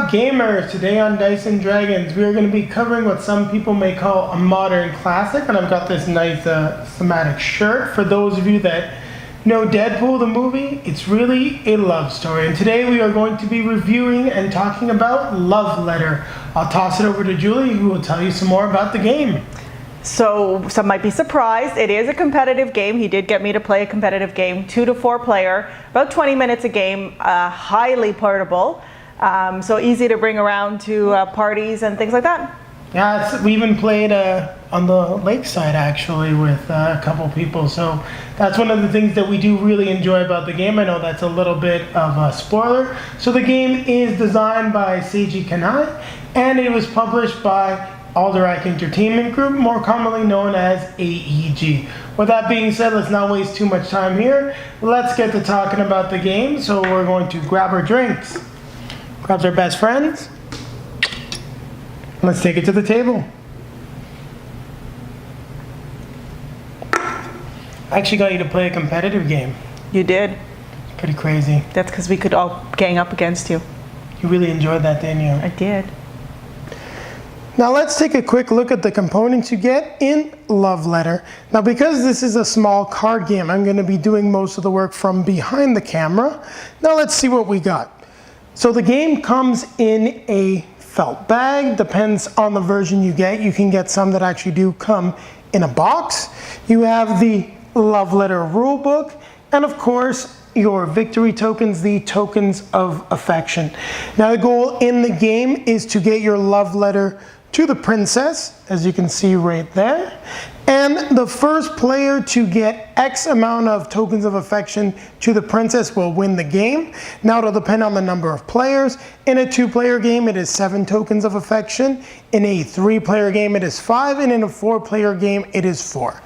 gamers? Today on Dice and Dragons we are going to be covering what some people may call a modern classic, and I've got this nice thematic shirt. For those of you that know Deadpool the movie, it's really a love story, and today we are going to be reviewing and talking about Love Letter. I'll toss it over to Julie, who will tell you some more about the game. So some might be surprised, it is a competitive game. He did get me to play a competitive game, 2 to 4 player, about 20 minutes a game, highly portable, so easy to bring around to parties and things like that. Yeah, we even played on the lakeside actually with a couple people, so that's one of the things that we do really enjoy about the game. I know that's a little bit of a spoiler. So the game is designed by Seiji Kanai, and it was published by Alderac Entertainment Group, more commonly known as AEG. With that being said, let's not waste too much time here. Let's get to talking about the game. So we're going to grab our drinks, grab our best friends. Let's take it to the table. I actually got you to play a competitive game. You did. It's pretty crazy. That's because we could all gang up against you. You really enjoyed that, didn't you? I did. Now let's take a quick look at the components you get in Love Letter. Now because this is a small card game, I'm going to be doing most of the work from behind the camera. Now let's see what we got. So the game comes in a felt bag, depends on the version you get. You can get some that actually do come in a box. You have the Love Letter rulebook, and of course your victory tokens, the tokens of affection. Now the goal in the game is to get your love letter to the princess, as you can see right there, and the first player to get X amount of tokens of affection to the princess will win the game. Now it'll depend on the number of players. In a 2-player game it is 7 tokens of affection, in a 3-player game it is 5, and in a 4-player game it is 4.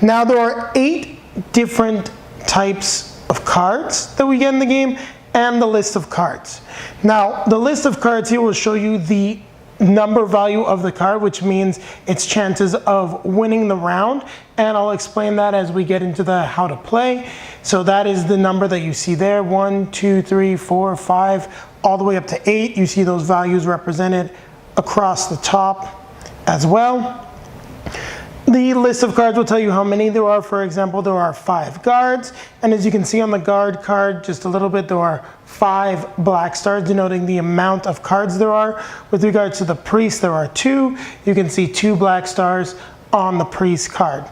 Now there are 8 different types of cards that we get in the game, and the list of cards. Now the list of cards here will show you the number value of the card, which means its chances of winning the round, and I'll explain that as we get into the how to play. So that is the number that you see there, 1, 2, 3, 4, 5, all the way up to 8. You see those values represented across the top as well. The list of cards will tell you how many there are. For example, there are 5 guards, and as you can see on the guard card just a little bit, there are 5 black stars denoting the amount of cards there are. With regards to the priest, there are 2. You can see 2 black stars on the priest card.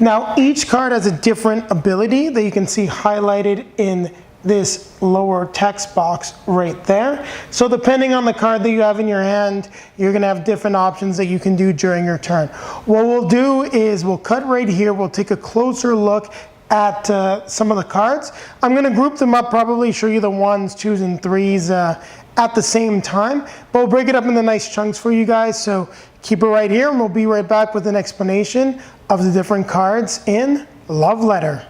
Now each card has a different ability that you can see highlighted in this lower text box right there. So depending on the card that you have in your hand, you're gonna have different options that you can do during your turn. What we'll do is we'll cut right here, we'll take a closer look at some of the cards. I'm gonna group them up, probably show you the 1s, 2s, and 3s at the same time, but we'll break it up into nice chunks for you guys, so keep it right here and we'll be right back with an explanation of the different cards in Love Letter.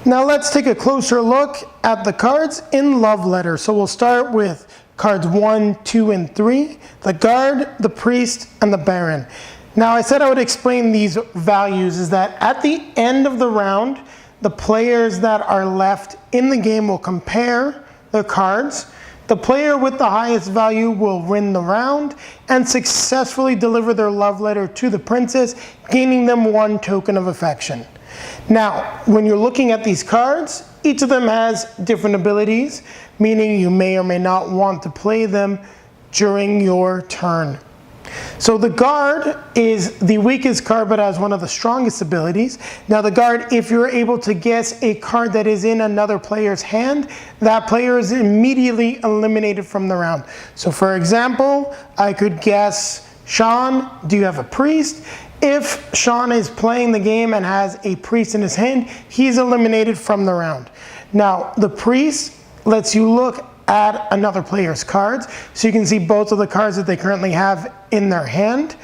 Now let's take a closer look at the cards in Love Letter. So we'll start with cards 1, 2, and 3, the guard, the priest, and the baron. Now I said I would explain these values is that at the end of the round, the players that are left in the game will compare their cards. The player with the highest value will win the round and successfully deliver their love letter to the princess, gaining them 1 token of affection. Now, when you're looking at these cards, each of them has different abilities, meaning you may or may not want to play them during your turn. So the guard is the weakest card but has one of the strongest abilities. Now the guard, if you're able to guess a card that is in another player's hand, that player is immediately eliminated from the round. So for example, I could guess, Sean, do you have a priest? If Sean is playing the game and has a priest in his hand, he's eliminated from the round. Now, the priest lets you look at another player's cards, so you can see both of the cards that they currently have in their hand.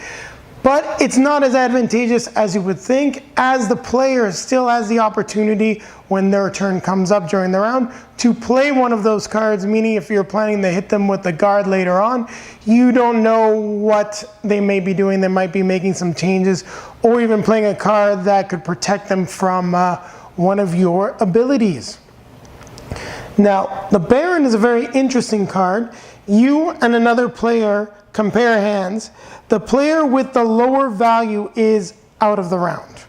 But it's not as advantageous as you would think, as the player still has the opportunity when their turn comes up during the round to play one of those cards, meaning if you're planning to hit them with the guard later on, you don't know what they may be doing. They might be making some changes or even playing a card that could protect them from one of your abilities. Now, the Baron is a very interesting card you and another player compare hands, the player with the lower value is out of the round.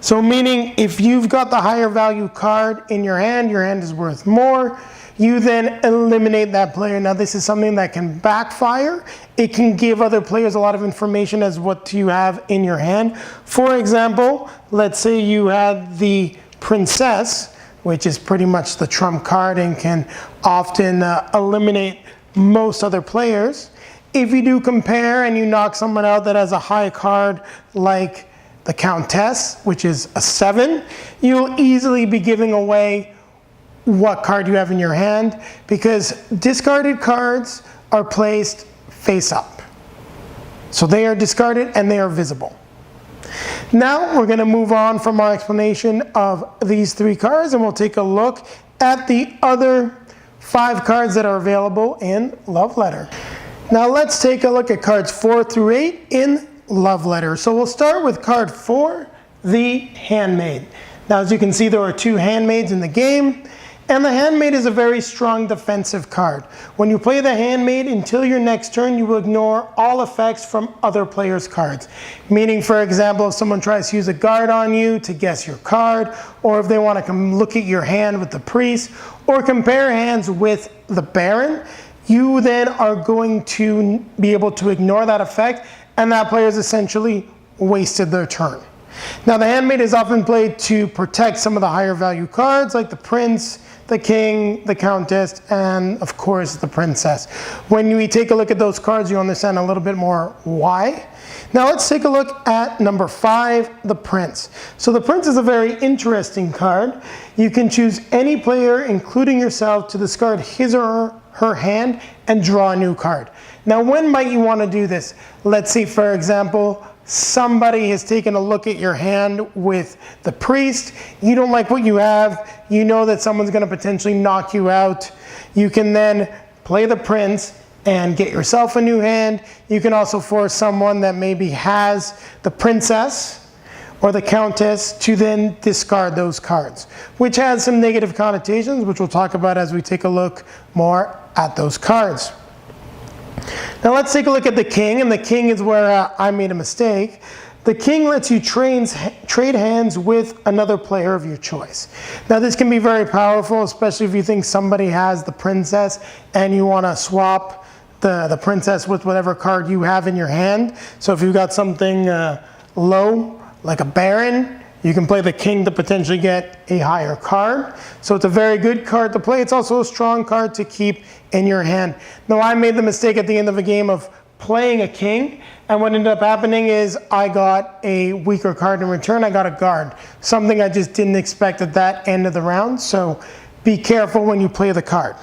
So meaning if you've got the higher value card in your hand is worth more, you then eliminate that player. Now this is something that can backfire. It can give other players a lot of information as what you have in your hand. For example, let's say you had the princess, which is pretty much the trump card and can often eliminate most other players. If you do compare and you knock someone out that has a high card like the countess, which is a 7, you'll easily be giving away what card you have in your hand, because discarded cards are placed face up. So they are discarded and they are visible. Now we're going to move on from our explanation of these 3 cards, and we'll take a look at the other 5 cards that are available in Love Letter. Now let's take a look at cards 4 through 8 in Love Letter. So we'll start with card 4, the Handmaid. Now as you can see, there are 2 handmaids in the game, and the Handmaid is a very strong defensive card. When you play the Handmaid, until your next turn, you will ignore all effects from other players' cards. Meaning, for example, if someone tries to use a guard on you to guess your card, or if they want to come look at your hand with the priest, or compare hands with the Baron, you then are going to be able to ignore that effect, and that player has essentially wasted their turn. Now the Handmaid is often played to protect some of the higher value cards like the Prince, the King, the Countess, and of course the Princess. When we take a look at those cards, you understand a little bit more why. Now let's take a look at number 5, the Prince. So the Prince is a very interesting card. You can choose any player, including yourself, to discard his or her hand and draw a new card. Now when might you want to do this? Let's say, for example, somebody has taken a look at your hand with the priest. You don't like what you have. You know that someone's going to potentially knock you out. You can then play the Prince and get yourself a new hand. You can also force someone that maybe has the Princess or the Countess to then discard those cards, which has some negative connotations, which we'll talk about as we take a look more at those cards. Now let's take a look at the King, and the King is where I made a mistake. The King lets you trade hands with another player of your choice. Now this can be very powerful, especially if you think somebody has the Princess and you want to swap the Princess with whatever card you have in your hand. So if you've got something low, like a Baron, you can play the King to potentially get a higher card. So it's a very good card to play. It's also a strong card to keep in your hand. Now I made the mistake at the end of the game of playing a King, and what ended up happening is I got a weaker card in return. I got a guard, something I just didn't expect at that end of the round. So be careful when you play the card.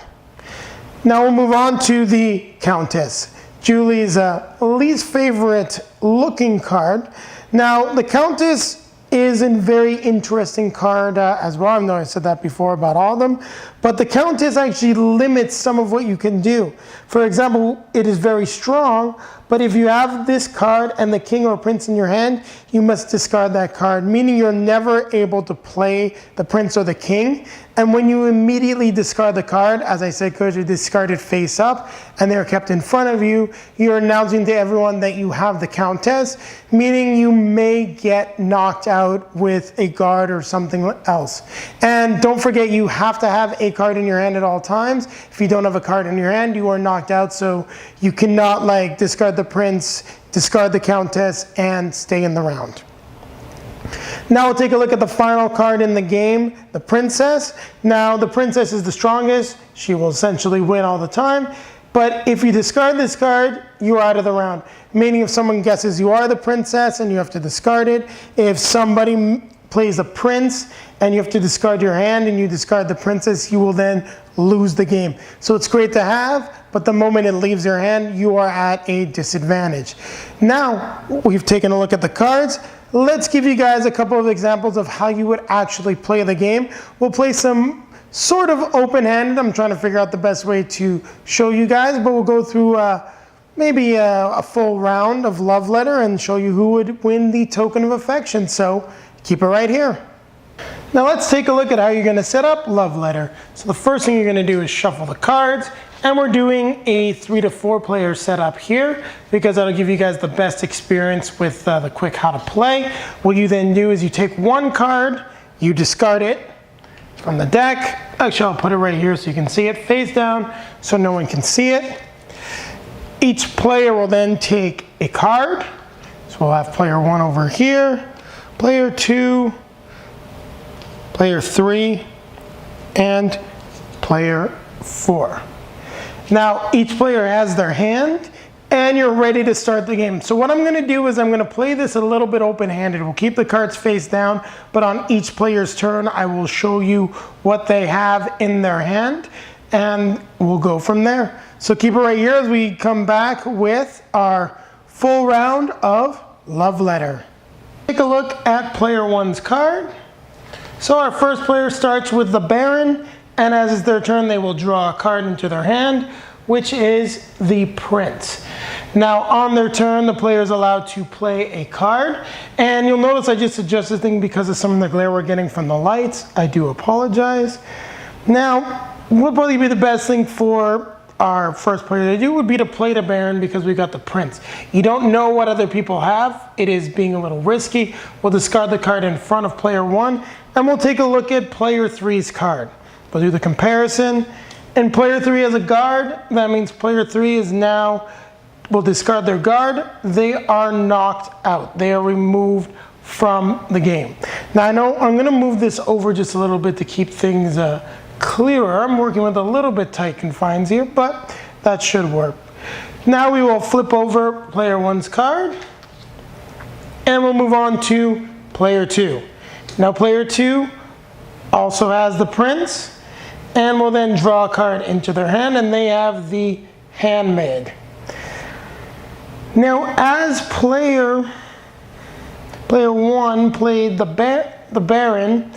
Now we'll move on to the Countess, Julie's least favorite looking card. Now the Countess is a very interesting card as well. I know I said that before about all of them, but the Countess actually limits some of what you can do. For example, it is very strong, but if you have this card and the King or Prince in your hand, you must discard that card, meaning you're never able to play the Prince or the King. And when you immediately discard the card, as I said, because you discard it face up and they're kept in front of you, you're announcing to everyone that you have the Countess, meaning you may get knocked out with a guard or something else. And don't forget, you have to have a card in your hand at all times. If you don't have a card in your hand, you are knocked out. So you cannot like discard the Prince, discard the Countess, and stay in the round. Now we'll take a look at the final card in the game, the Princess. Now the Princess is the strongest. She will essentially win all the time. But if you discard this card, you are out of the round. Meaning if someone guesses you are the Princess and you have to discard it. If somebody plays a Prince and you have to discard your hand and you discard the Princess, you will then lose the game. So it's great to have, but the moment it leaves your hand, you are at a disadvantage. Now we've taken a look at the cards. Let's give you guys a couple of examples of how you would actually play the game. We'll play some sort of open-handed. I'm trying to figure out the best way to show you guys, but we'll go through maybe a full round of Love Letter and show you who would win the token of affection. So keep it right here. Now let's take a look at how you're going to set up Love Letter. So the first thing you're going to do is shuffle the cards, And we're doing a 3 to 4 player setup here because that'll give you guys the best experience with the quick how to play. What you then do is you take one card, you discard it from the deck. Actually, I'll put it right here so you can see it face down so no one can see it. Each player will then take a card. So we'll have player 1 over here, player 2, player 3, and player 4. Now each player has their hand and you're ready to start the game. So what I'm going to do is I'm going to play this a little bit open-handed. We'll keep the cards face down, but on each player's turn I will show you what they have in their hand and we'll go from there. So keep it right here as we come back with our full round of Love Letter. Take a look at player 1's card. So our first player starts with the Baron, and as it's their turn, they will draw a card into their hand, which is the Prince. Now on their turn, the player is allowed to play a card, and you'll notice I just adjusted the thing because of some of the glare we're getting from the lights. I do apologize. Now, what would probably be the best thing for our first player to do would be to play the Baron because we got the Prince. You don't know what other people have. It is being a little risky. We'll discard the card in front of player 1, and we'll take a look at player 3's card. We'll do the comparison. And player 3 has a guard. That means player 3 is now, will discard their guard. They are knocked out. They are removed from the game. Now I know I'm going to move this over just a little bit to keep things clearer. I'm working with a little bit tight confines here, but that should work. Now we will flip over player 1's card and we'll move on to player 2. Now player 2 also has the Prince, and will then draw a card into their hand, and they have the Handmaid. Now as player 1 played the Baron,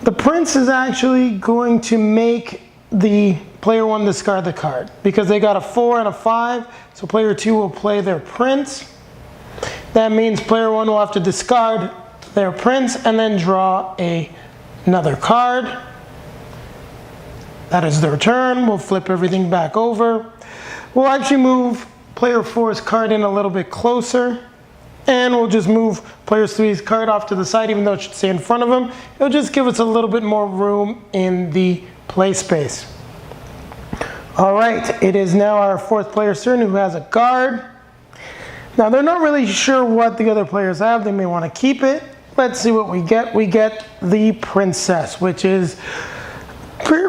the Prince is actually going to make the player 1 discard the card because they got a 4 and a 5, so player 2 will play their Prince. That means player 1 will have to discard their Prince and then draw another card. That is their turn. We'll flip everything back over. We'll actually move player 4's card in a little bit closer. And we'll just move player 3's card off to the side, even though it should stay in front of him. It'll just give us a little bit more room in the play space. All right, it is now our 4th player's turn who has a guard. Now they're not really sure what the other players have. They may want to keep it. Let's see what we get. We get the Princess, which is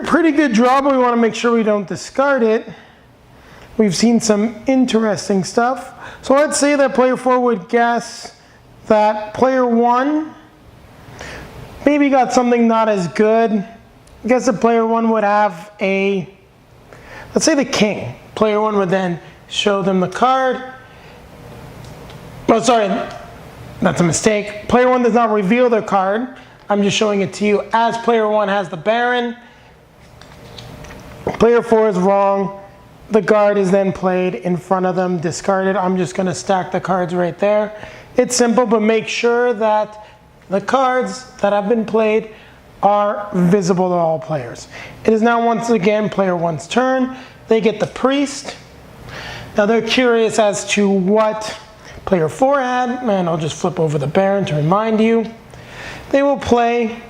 pretty good draw, but we want to make sure we don't discard it. We've seen some interesting stuff. So let's say that player 4 would guess that player 1 maybe got something not as good. I guess that player 1 would have let's say the King. Player 1 would then show them the card. Oh, sorry, that's a mistake. Player 1 does not reveal their card. I'm just showing it to you as player 1 has the Baron. Player 4 is wrong. The guard is then played in front of them, discarded. I'm just going to stack the cards right there. It's simple, but make sure that the cards that have been played are visible to all players. It is now once again player 1's turn. They get the Priest. Now they're curious as to what player 4 had, and I'll just flip over the Baron to remind you. They will play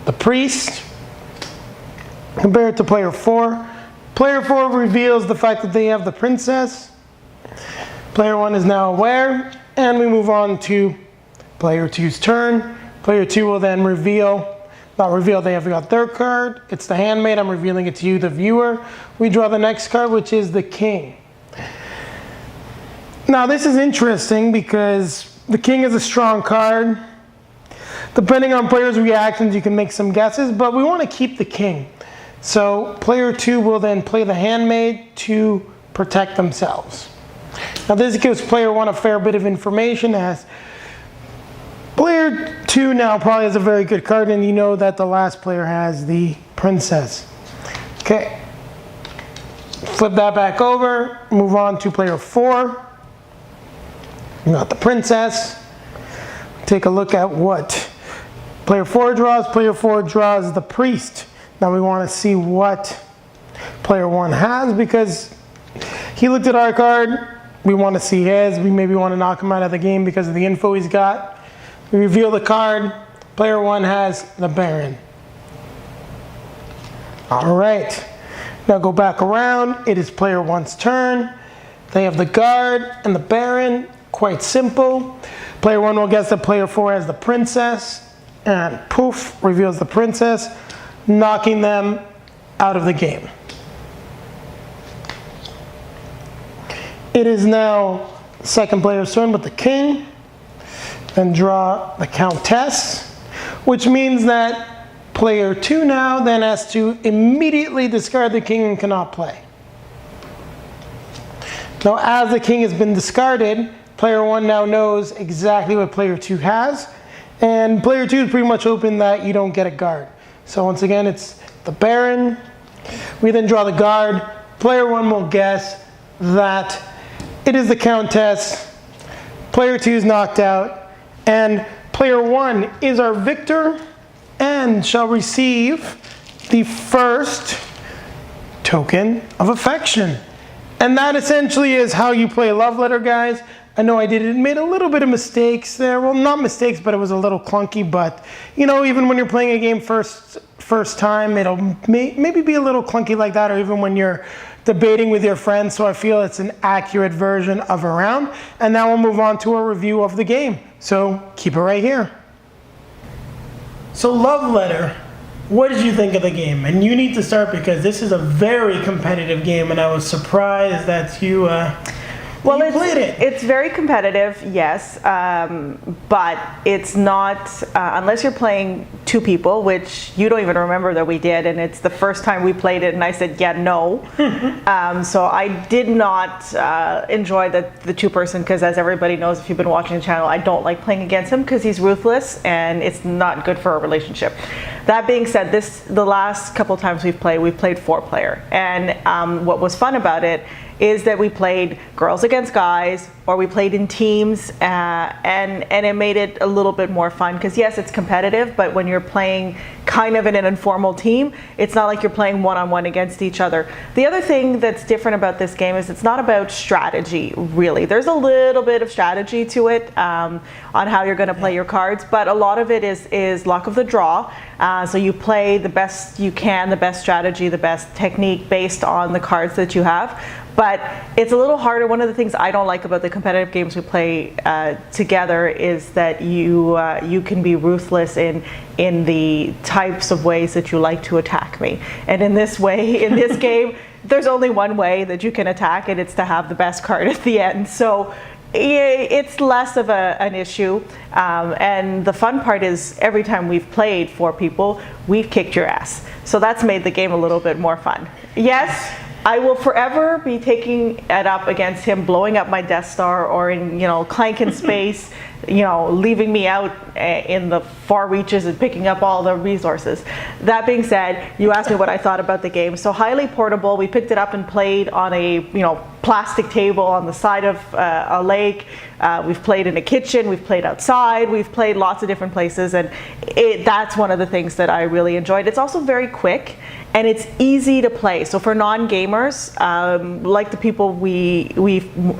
the Priest. Compare it to player 4. Player 4 reveals the fact that they have the Princess. Player 1 is now aware, and we move on to player 2's turn. Player 2 will then they have got their card. It's the Handmaid. I'm revealing it to you, the viewer. We draw the next card, which is the King. Now this is interesting because the King is a strong card. Depending on players' reactions, you can make some guesses, but we want to keep the King. So player 2 will then play the Handmaid to protect themselves. Now this gives player 1 a fair bit of information, as player 2 now probably has a very good card, and you know that the last player has the Princess. Okay, flip that back over, move on to player 4. You got the Princess. Take a look at what player 4 draws. Player 4 draws the Priest. Now we want to see what player one has, because he looked at our card. We want to see his. We maybe want to knock him out of the game because of the info he's got. We reveal the card. Player one has the Baron. All right. Now go back around. It is player one's turn. They have the guard and the Baron. Quite simple. Player one will guess that player four has the princess, and poof, reveals the princess, knocking them out of the game. It is now second player's turn with the king. Then draw the countess, which means that player two now then has to immediately discard the king and cannot play. Now, as the king has been discarded, player one now knows exactly what player two has, and player two is pretty much hoping that you don't get a guard. So once again, it's the Baron. We then draw the guard. Player one will guess that it is the countess. Player two is knocked out, and player one is our victor and shall receive the first token of affection. And that essentially is how you play Love Letter, guys. I know I made a little bit of mistakes there. Well, not mistakes, but it was a little clunky. But, you know, even when you're playing a game first time, it'll maybe be a little clunky like that, or even when you're debating with your friends. So I feel it's an accurate version of a round. And now we'll move on to a review of the game. So keep it right here. So Love Letter, what did you think of the game? And you need to start because this is a very competitive game, and I was surprised that you played it. It's very competitive, yes, but it's not, unless you're playing two people, which you don't even remember that we did, and it's the first time we played it, and I said, yeah, no. So I did not enjoy the two-person, because as everybody knows, if you've been watching the channel, I don't like playing against him because he's ruthless, and it's not good for a relationship. That being said, the last couple times we've played four-player, and what was fun about it is that we played girls against guys, or we played in teams, and it made it a little bit more fun, because yes, it's competitive, but when you're playing kind of in an informal team, it's not like you're playing one-on-one against each other. The other thing that's different about this game is it's not about strategy, really. There's a little bit of strategy to it on how you're going to play your cards, but a lot of it is luck of the draw. So you play the best you can, the best strategy, the best technique based on the cards that you have. But it's a little harder. One of the things I don't like about the competitive games we play together is that you can be ruthless in the types of ways that you like to attack me. And in this game, there's only one way that you can attack, and it's to have the best card at the end. So it's less of an issue. And the fun part is every time we've played four people, we've kicked your ass. So that's made the game a little bit more fun. Yes, I will forever be taking it up against him blowing up my Death Star, or in, clanking space, leaving me out in the far reaches and picking up all the resources. That being said, you asked me what I thought about the game. So highly portable. We picked it up and played on a plastic table on the side of a lake. We've played in a kitchen. We've played outside. We've played lots of different places, and that's one of the things that I really enjoyed. It's also very quick, and it's easy to play. So for non-gamers, like the people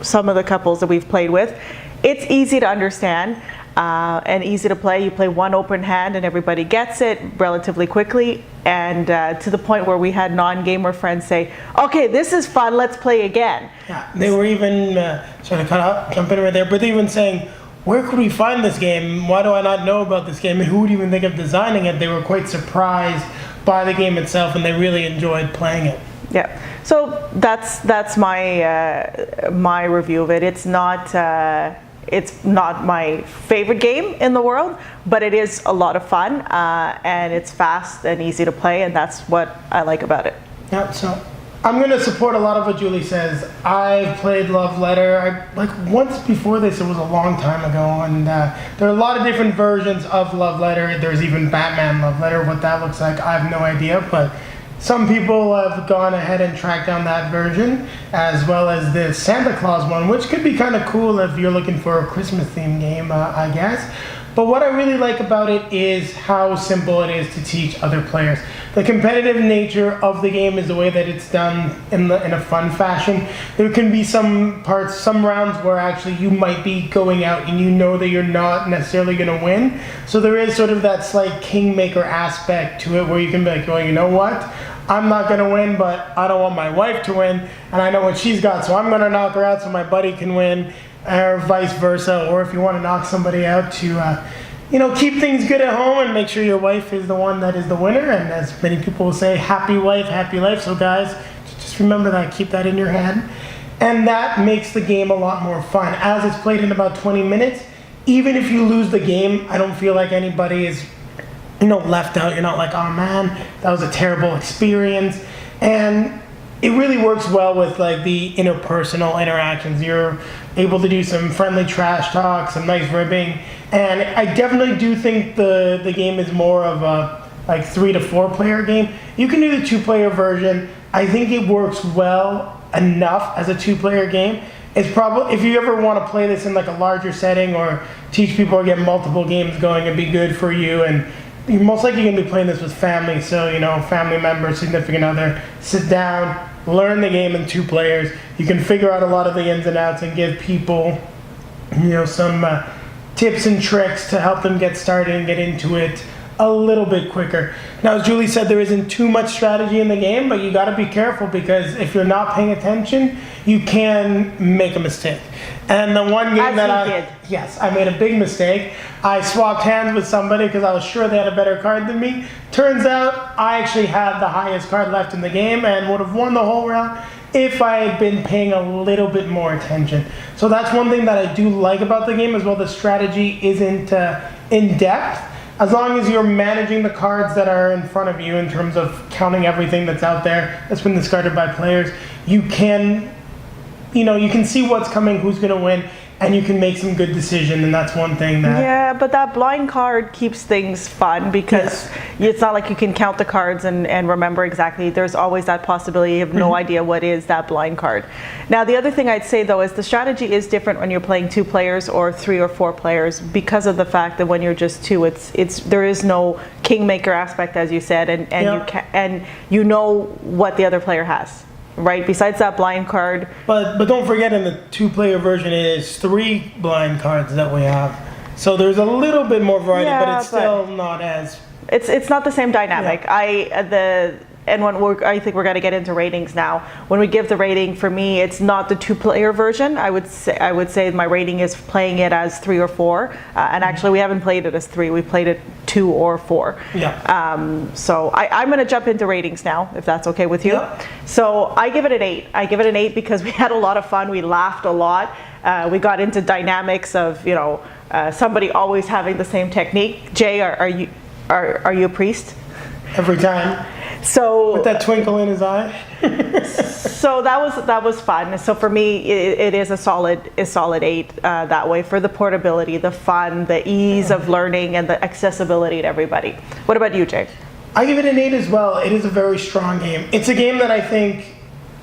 some of the couples that we've played with, it's easy to understand and easy to play. You play one open hand and everybody gets it relatively quickly, and to the point where we had non-gamer friends say, okay, this is fun, let's play again. Yeah, they were even, sorry to jump in right there, but they even saying, where could we find this game? Why do I not know about this game? And who would even think of designing it? They were quite surprised by the game itself, and they really enjoyed playing it. Yeah, so that's my review of it. It's not my favorite game in the world, but it is a lot of fun, and it's fast and easy to play, and that's what I like about it. Yeah, so I'm going to support a lot of what Julie says. I've played Love Letter. Once before this, it was a long time ago, and there are a lot of different versions of Love Letter. There's even Batman Love Letter. What that looks like, I have no idea, but some people have gone ahead and tracked down that version, as well as the Santa Claus one, which could be kind of cool if you're looking for a Christmas themed game, I guess. But what I really like about it is how simple it is to teach other players. The competitive nature of the game is the way that it's done in a fun fashion. There can be some parts, some rounds where actually you might be going out and you know that you're not necessarily going to win. So there is sort of that slight kingmaker aspect to it where you can be like, well, you know what? I'm not going to win, but I don't want my wife to win, and I know what she's got, so I'm going to knock her out so my buddy can win, or vice versa. Or if you want to knock somebody out to keep things good at home and make sure your wife is the one that is the winner. And as many people will say, happy wife, happy life. So guys, just remember that, keep that in your head. And that makes the game a lot more fun. As it's played in about 20 minutes, even if you lose the game, I don't feel like anybody is left out. You're not like, oh man, that was a terrible experience. And it really works well with like the interpersonal interactions. You're able to do some friendly trash talk, some nice ribbing, and I definitely do think the game is more of a like 3 to 4 player game. You can do the 2-player version. I think it works well enough as a 2-player game. It's probably, if you ever want to play this in like a larger setting or teach people or get multiple games going, it'd be good for you. And you're most likely going to be playing this with family, so family member, significant other, sit down, learn the game in 2 players. You can figure out a lot of the ins and outs and give people some tips and tricks to help them get started and get into it a little bit quicker. Now, as Julie said, there isn't too much strategy in the game, but you got to be careful because if you're not paying attention, you can make a mistake. And the one game I made a big mistake. I swapped hands with somebody because I was sure they had a better card than me. Turns out I actually had the highest card left in the game and would have won the whole round if I had been paying a little bit more attention. So that's one thing that I do like about the game as well. The strategy isn't in depth. As long as you're managing the cards that are in front of you in terms of counting everything that's out there that's been discarded by players, you can see what's coming, who's going to win, and you can make some good decisions, and that's one thing that... Yeah, but that blind card keeps things fun because it's not like you can count the cards and remember exactly. There's always that possibility. You have no idea what is that blind card. Now, the other thing I'd say, though, is the strategy is different when you're playing 2 players or 3 or 4 players because of the fact that when you're just 2, there is no kingmaker aspect, as you said, and you know what the other player has. Right, besides that blind card. But don't forget, in the 2-player version, it is 3 blind cards that we have. So there's a little bit more variety, but it's still not as... It's not the same dynamic. Yeah. I think we're going to get into ratings now. When we give the rating, for me, it's not the 2-player version. I would say my rating is playing it as 3 or 4. And actually, we haven't played it as 3. We played it 2 or 4. Yeah. So I'm going to jump into ratings now, if that's okay with you. Yeah. So I give it an 8. I give it an 8 because we had a lot of fun. We laughed a lot. We got into dynamics of somebody always having the same technique. Jay, are you a priest? Every time. So with that twinkle in his eye. So that was fun. So for me, it is a solid 8 that way for the portability, the fun, the ease of learning, and the accessibility to everybody. What about you, Jay? I give it an 8 as well. It is a very strong game. It's a game that I think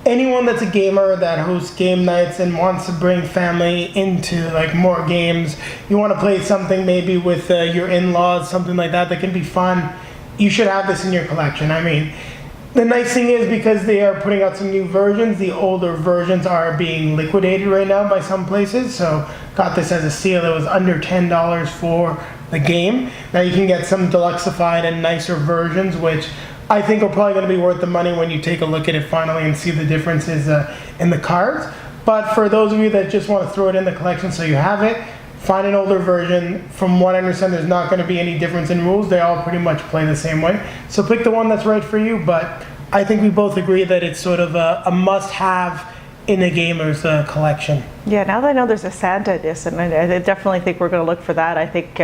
anyone that's a gamer that hosts game nights and wants to bring family into like more games, you want to play something maybe with your in-laws, something like that can be fun, you should have this in your collection. I mean, the nice thing is because they are putting out some new versions, the older versions are being liquidated right now by some places. So got this as a steal. It was under $10 for the game. Now you can get some deluxeified and nicer versions, which I think are probably going to be worth the money when you take a look at it finally and see the differences in the cards. But for those of you that just want to throw it in the collection so you have it, find an older version. From what I understand, there's not going to be any difference in rules. They all pretty much play the same way. So pick the one that's right for you. But I think we both agree that it's sort of a must-have in a gamer's collection. Yeah, now that I know there's a Santa edition, I definitely think we're going to look for that. I think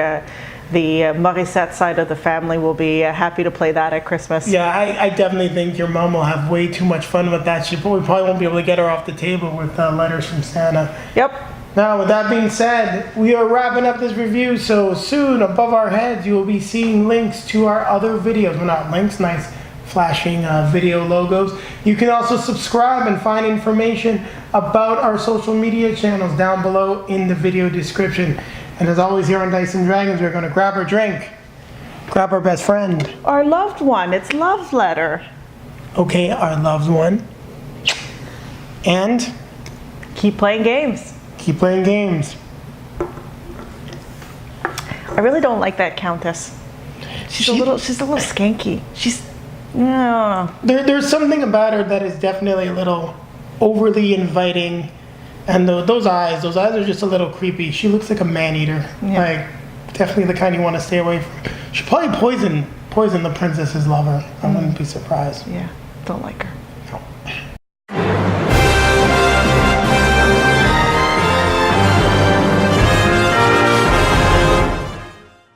the Morissette side of the family will be happy to play that at Christmas. Yeah, I definitely think your mom will have way too much fun with that. We probably won't be able to get her off the table with letters from Santa. Yep. Now, with that being said, we are wrapping up this review, so soon, above our heads, you will be seeing links to our other videos. Well, not links, nice flashing video logos. You can also subscribe and find information about our social media channels down below in the video description. And as always here on Dice and Dragons, we're going to grab our drink, grab our best friend. Our loved one. It's love letter. Okay, our loved one. And Keep playing games. keep playing games. I really don't like that countess. She's a little skanky. No. There's something about her that is definitely a little overly inviting. And those eyes are just a little creepy. She looks like a man-eater. Yeah. Like, definitely the kind you want to stay away from. She'll probably poison the princess's lover. I wouldn't be surprised. Yeah, don't like her.